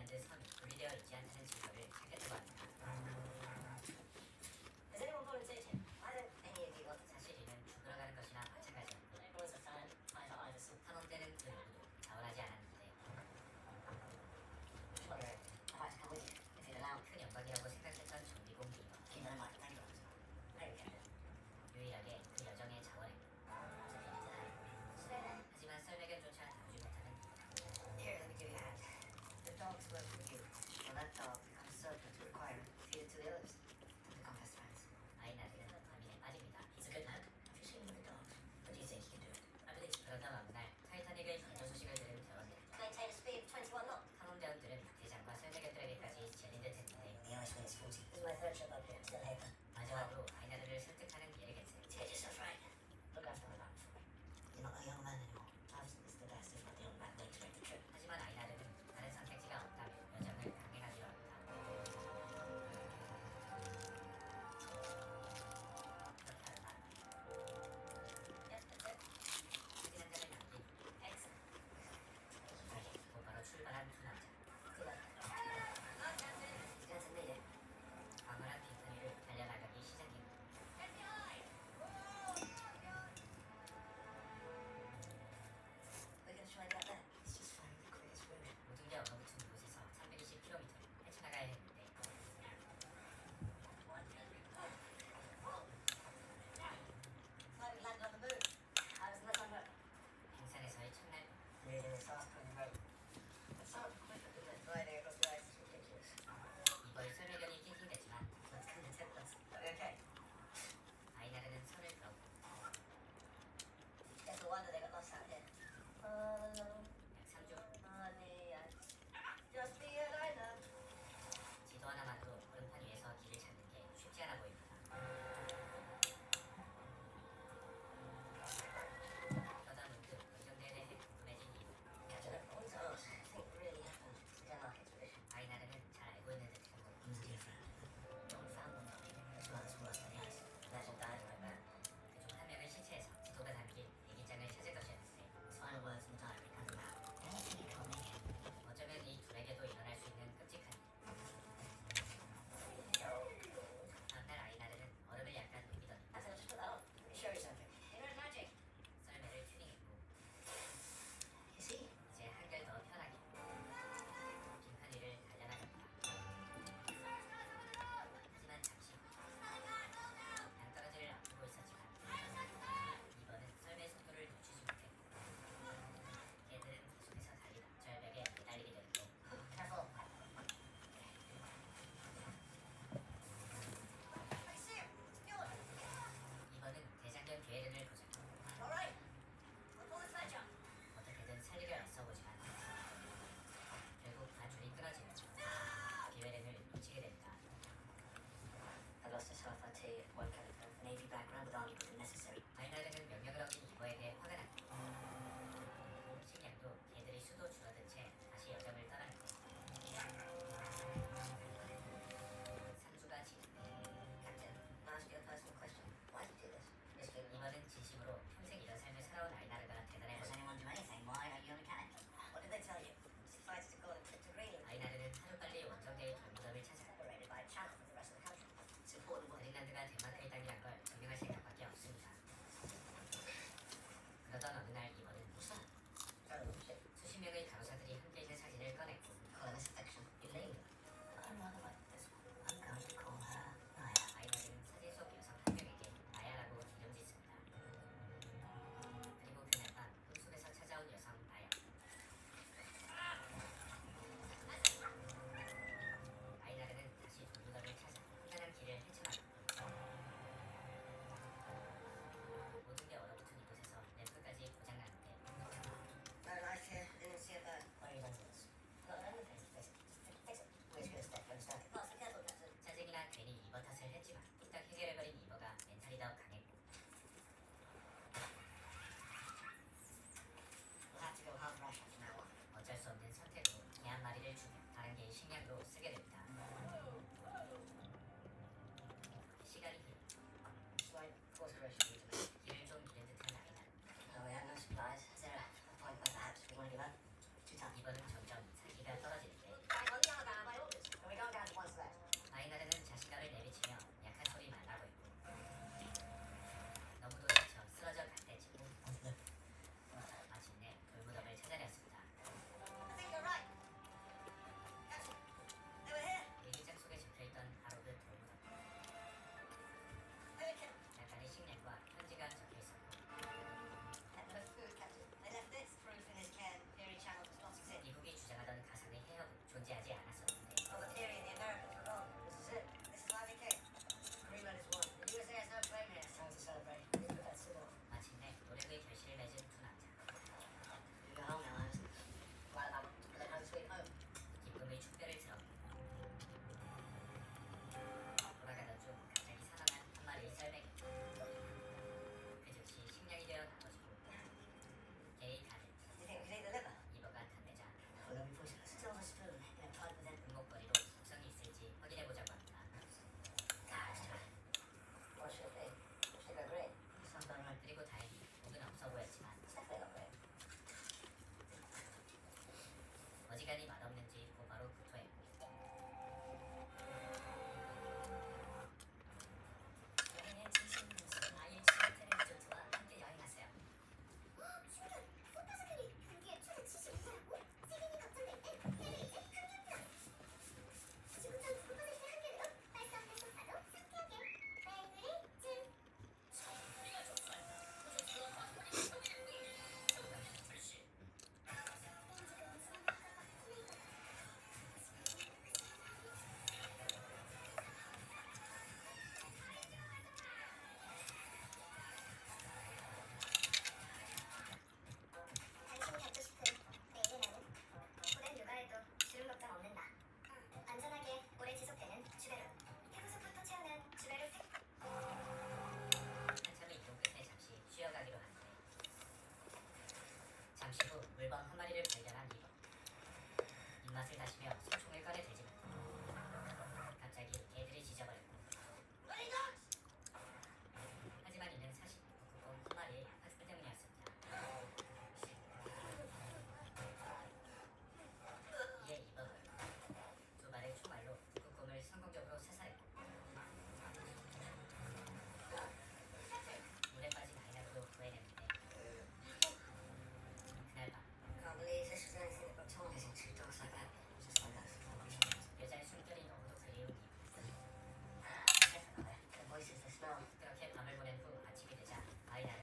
아일랜드 섬이 분리되어 있지 않다는 증거를 찾겠다고 합니다. Has anyone volunteered him? I don't any of you want to 사실 이는 죽으러 가는 것이나 마찬가지였고 Everyone's a fan, either Iverson. 선원들은 그 누구도 자원하지 않았는데 Just wondering, I'd like to come with you, if you'd allow me. 큰 영광이라고 생각했던 정비공 리더 Keep that in mind, thank you, Officer. Thank you, Captain. 유일하게 그 여정에 자원했고 What's it today? Today? 하지만 썰매견조차 다루지 못하는 Here, let me give you a hand. The dogs work with you. Well, that dog becomes serpent to require it. Feed it to the others. To become best friends. 아이나드는 과민에 빠집니다. He's a good lad. Have you seen him with the dogs? What do you think he can do it? I believe so. 그러던 어느 날 타이타닉의 구조 소식을 들은 대원들 Maintain a speed of 21 knots. 탐험대원들은 대장과 썰매견들에게까지 제린 듯 했는데 The ice wind is 40. This is my third trip up here. Still hater. 마지막으로 아이나드를 설득하는 기회를 겠어요. To get yourself right. Look after my back. You're not a young man anymore. Iverson is the best, if not the young man waiting to make the trip. 하지만 아이나드는 다른 선택지가 없다며 여정을 강행하기로 합니다. 그렇게 하는 날 Yep, that's it. 사진 한 장을 남긴 Excellent. 곧바로 출발한 두 남자. Good luck. He's going to need it. 광활한 빈틈 위를 달려나가기 시작했고 We're going to try and get there. It's just finding the quickest route. 모든 게 얼어붙은 곳에서 320km를 헤쳐나가야 했는데 Finally landed on the moon. How was the look on road? 빙산에서의 첫날 Moving as fast on the road. It's so quick, isn't it? Riding across the ice is ridiculous. 이번 썰매견이 낑낑댔지만 That's kind of ticklish. Are we okay? 아이나르는 손을 들었고 It's a wonder they got lost out here. 약 3주 Honey, just me and I know. 지도 하나만으로 얼음판 위에서 길을 찾는 게 쉽지 않아 보입니다. 그러다 문득 운전대에 대해 궁금해진 이유 Captain, I want to ask, I think really happened to the Denmark expedition. 아이나르는 잘 알고 있는 듯했고 He was a dear friend. John found one body. As well as worse than the ice. Legend died right back. 그중 한 명의 시체에서 지도가 담긴 일기장을 찾을 것이었는데 His final words in the diary and the map. Anything you can't make it. 어쩌면 이 둘에게도 일어날 수 있는 끔찍한 일. 다음날 아이나르는 얼음을 약간 녹이더니 I said, just put that on. Let me show you something. You know magic. 썰매를 튜닝했고 You see? 이제 한결 더 편하게 빈판 위를 달려나갑니다. 하지만 잠시 낭떠러지를 앞두고 있었지만 이번은 썰매 속도를 늦추지 못했고 개들은 계속해서 달리다 절벽에 매달리게 되었고 Careful. I see him. It's Bjorn. 이번은 대장전 뷰에른을 보자 All right. We'll pull the sledge up. 어떻게든 살리려 애써보지만 결국 반줄이 끊어지며 뷰에른을 놓치게 됩니다. I lost his half RT at one kind of Navy background with army wasn't necessary. 아이나르는 명령을 어긴 이거에게 화가 났고 식량도 개들이 수도 줄어든 채 다시 여정을 떠나는데 3주가 지나 Captain, I'll ask you a personal question. Why did you do this? Risking 이번은 진심으로 평생 이런 삶을 살아온 아이나르가 대단해 Does 보였다. anyone do anything? Why are you a mechanic? What did they tell you? Decided to go on a trip to Greenland. 아이나르는 하루빨리 원정대의 결무점을 찾아 Separated by a channel from the rest of the country. It's important what 그린란드가 덴마크의 땅이란 걸 증명할 생각밖에 없습니다. 그러던 어느 날 이번은 What's that? Oh, shit. 수십 명의 가로사들이 함께 있는 사진을 꺼냈고 Call this section. You named it. I'm rather like this one. I'm going to call her Naya. 아이나르는 사진 속 여성 한 명에게 나야라고 이름 짓습니다. 그리고 그날 밤 꿈속에서 찾아온 여성 나야. 아이나르는 다시 돌무덤을 찾아 혼란한 길을 헤쳐나갔고 모든 게 얼어붙은 이곳에서 램프까지 고장 단맛을 다시며 소총을 꺼내 들지 마.